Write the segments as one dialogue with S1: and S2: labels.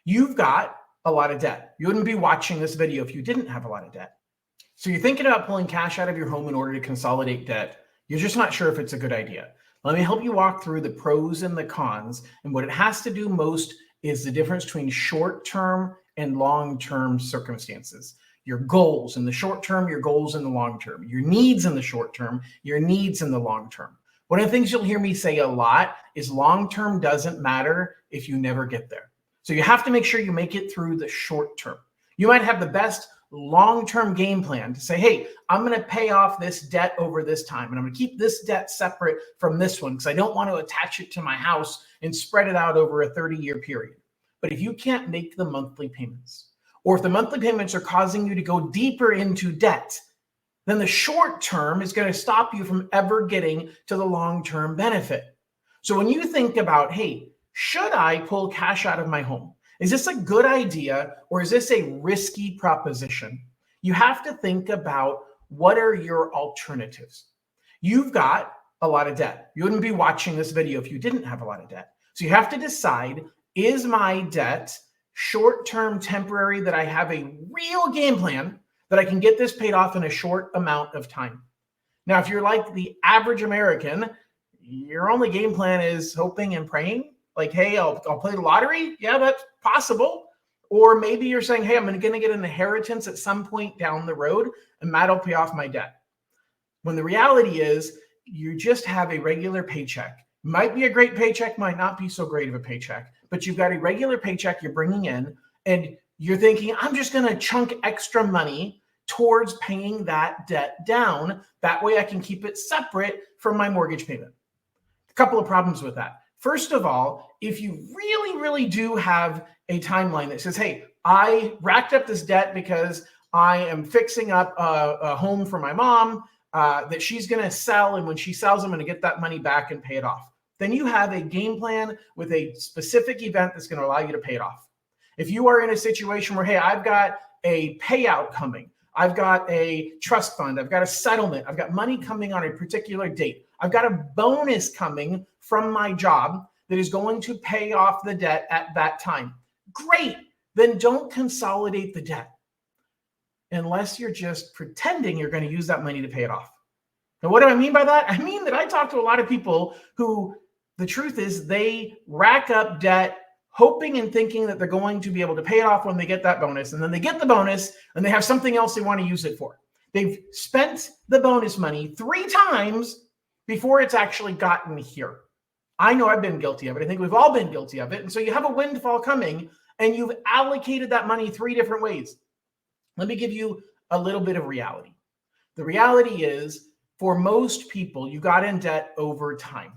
S1: You've got a lot of debt. You wouldn't be watching this video if you didn't have a lot of debt. So you're thinking about pulling cash out of your home in order to consolidate debt. You're just not sure if it's a good idea. Let me help you walk through the pros and the cons. And what it has to do most is the difference between short-term and long-term circumstances. Your goals in the short term, your goals in the long term, your needs in the short term, your needs in the long term. One of the things you'll hear me say a lot is long term doesn't matter if you never get there. So you have to make sure you make it through the short term. You might have the best long-term game plan to say, hey, I'm going to pay off this debt over this time, and I'm going to keep this debt separate from this one because I don't want to attach it to my house and spread it out over a 30-year period. But if you can't make the monthly payments, or if the monthly payments are causing you to go deeper into debt, then the short term is going to stop you from ever getting to the long-term benefit. So when you think about, hey, should I pull cash out of my home? Is this a good idea or is this a risky proposition? You have to think about what are your alternatives. You've got a lot of debt. You wouldn't be watching this video if you didn't have a lot of debt. So you have to decide, is my debt short-term, temporary, that I have a real game plan that I can get this paid off in a short amount of time? Now, if you're like the average American, your only game plan is hoping and praying. Like, hey, I'll play the lottery. Yeah, that's possible. Or maybe you're saying, hey, I'm going to get an inheritance at some point down the road, and that'll pay off my debt. When the reality is you just have a regular paycheck. Might be a great paycheck, might not be so great of a paycheck, but you've got a regular paycheck you're bringing in, and you're thinking, I'm just going to chunk extra money towards paying that debt down. That way I can keep it separate from my mortgage payment. A couple of problems with that. First of all, if you really, really do have a timeline that says, hey, I racked up this debt because I am fixing up a home for my mom that she's going to sell. And when she sells, I'm going to get that money back and pay it off. Then you have a game plan with a specific event that's going to allow you to pay it off. If you are in a situation where, hey, I've got a payout coming, I've got a trust fund, I've got a settlement, I've got money coming on a particular date, I've got a bonus coming from my job that is going to pay off the debt at that time. Great. Then don't consolidate the debt unless you're just pretending you're going to use that money to pay it off. Now, what do I mean by that? I mean that I talk to a lot of people who the truth is they rack up debt hoping and thinking that they're going to be able to pay it off when they get that bonus. And then they get the bonus and they have something else they want to use it for. They've spent the bonus money 3 times before it's actually gotten here. I know I've been guilty of it. I think we've all been guilty of it. And so you have a windfall coming and you've allocated that money 3 different ways. Let me give you a little bit of reality. The reality is, for most people, you got in debt over time.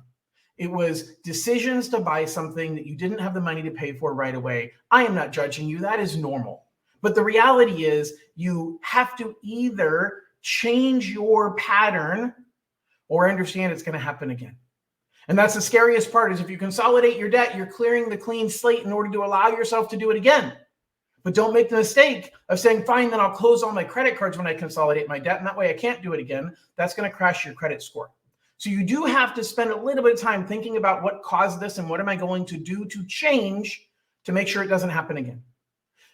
S1: It was decisions to buy something that you didn't have the money to pay for right away. I am not judging you. That is normal. But the reality is you have to either change your pattern or understand it's going to happen again. And that's the scariest part, is if you consolidate your debt, you're clearing the clean slate in order to allow yourself to do it again. But don't make the mistake of saying, fine, then I'll close all my credit cards when I consolidate my debt, and that way I can't do it again. That's going to crash your credit score. So you do have to spend a little bit of time thinking about what caused this and what am I going to do to change to make sure it doesn't happen again.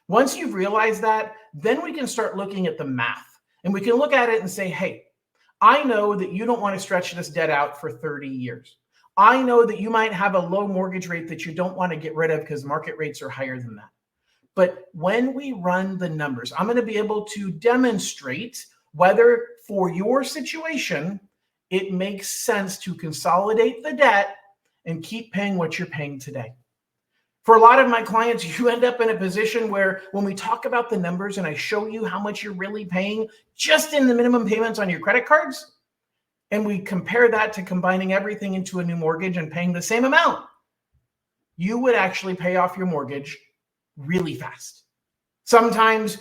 S1: Once you've realized that, then we can start looking at the math. And we can look at it and say, hey, I know that you don't want to stretch this debt out for 30 years. I know that you might have a low mortgage rate that you don't want to get rid of because market rates are higher than that. But when we run the numbers, I'm going to be able to demonstrate whether for your situation, it makes sense to consolidate the debt and keep paying what you're paying today. For a lot of my clients, you end up in a position where when we talk about the numbers and I show you how much you're really paying just in the minimum payments on your credit cards, and we compare that to combining everything into a new mortgage and paying the same amount, you would actually pay off your mortgage really fast. Sometimes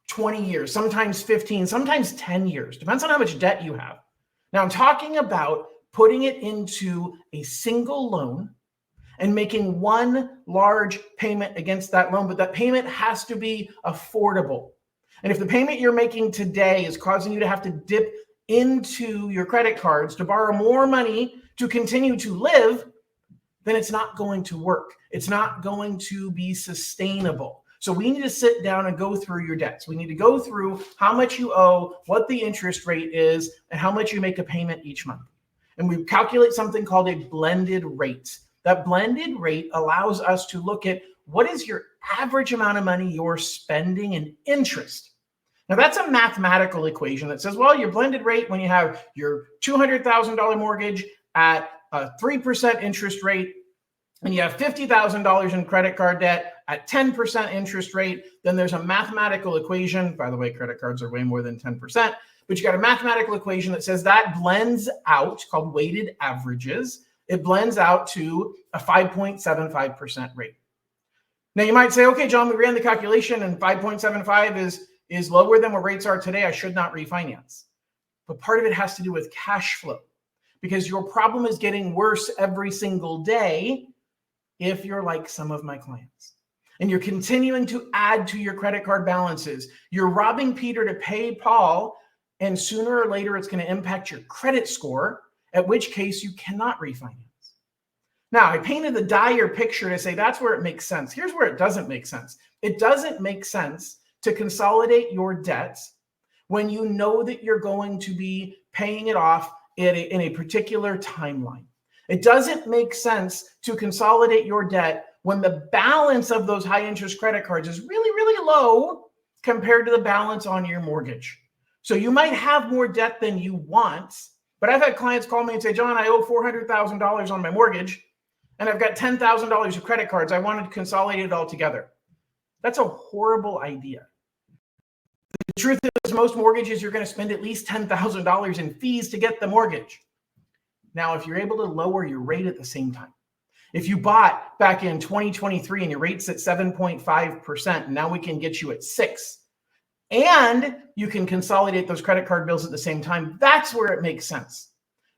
S1: 20 years, sometimes 15, sometimes 10 years. Depends on how much debt you have. Now, I'm talking about putting it into a single loan and making one large payment against that loan, but that payment has to be affordable. And if the payment you're making today is causing you to have to dip into your credit cards to borrow more money to continue to live, then it's not going to work. It's not going to be sustainable. So we need to sit down and go through your debts. We need to go through how much you owe, what the interest rate is, and how much you make a payment each month. And we calculate something called a blended rate. That blended rate allows us to look at what is your average amount of money you're spending in interest. Now, that's a mathematical equation that says, well, your blended rate when you have your $200,000 mortgage at a 3% interest rate, and you have $50,000 in credit card debt at 10% interest rate, then there's a mathematical equation. By the way, credit cards are way more than 10%, but you got a mathematical equation that says that blends out, called weighted averages. It blends out to a 5.75% rate. Now, you might say, okay, John, we ran the calculation and 5.75 is lower than what rates are today. I should not refinance. But part of it has to do with cash flow, because your problem is getting worse every single day if you're like some of my clients. And you're continuing to add to your credit card balances. You're robbing Peter to pay Paul, and sooner or later it's going to impact your credit score, at which case you cannot refinance. Now, I painted the dire picture to say that's where it makes sense. Here's where it doesn't make sense. It doesn't make sense to consolidate your debts when you know that you're going to be paying it off in a particular timeline. It doesn't make sense to consolidate your debt when the balance of those high interest credit cards is really, really low compared to the balance on your mortgage. So you might have more debt than you want, but I've had clients call me and say, John, I owe $400,000 on my mortgage, and I've got $10,000 of credit cards. I wanted to consolidate it all together. That's a horrible idea. The truth is, most mortgages, you're going to spend at least $10,000 in fees to get the mortgage. Now, if you're able to lower your rate at the same time, if you bought back in 2023 and your rate's at 7.5%, and now we can get you at 6%, and you can consolidate those credit card bills at the same time, that's where it makes sense.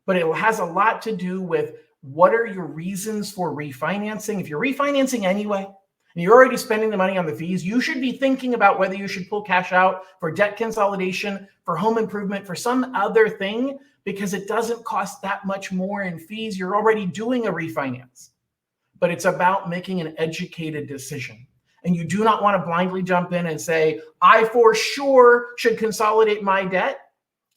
S1: But it has a lot to do with what are your reasons for refinancing. If you're refinancing anyway, and you're already spending the money on the fees, you should be thinking about whether you should pull cash out for debt consolidation, for home improvement, for some other thing, because it doesn't cost that much more in fees. You're already doing a refinance. But it's about making an educated decision. And you do not want to blindly jump in and say, I for sure should consolidate my debt.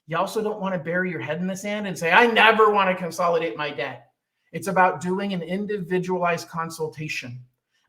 S1: You also don't want to bury your head in the sand and say, I never want to consolidate my debt. It's about doing an individualized consultation.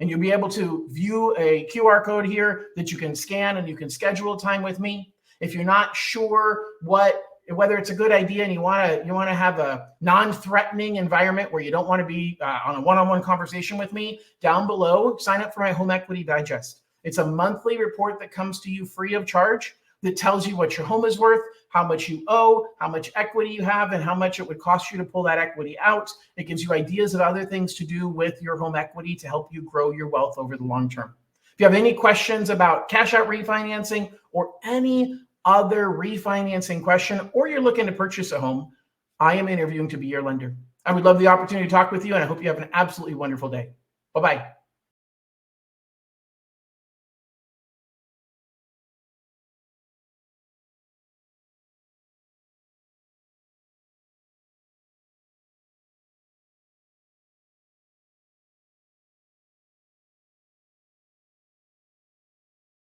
S1: And you'll be able to view a QR code here that you can scan, and you can schedule time with me. If you're not sure whether it's a good idea and you want to have a non-threatening environment where you don't want to be on a one-on-one conversation with me, down below, sign up for my Home Equity Digest. It's a monthly report that comes to you free of charge that tells you what your home is worth, how much you owe, how much equity you have, and how much it would cost you to pull that equity out. It gives you ideas of other things to do with your home equity to help you grow your wealth over the long term. If you have any questions about cash out refinancing or any other refinancing question, or you're looking to purchase a home, I am interviewing to be your lender. I would love the opportunity to talk with you, and I hope you have an absolutely wonderful day. Bye-bye.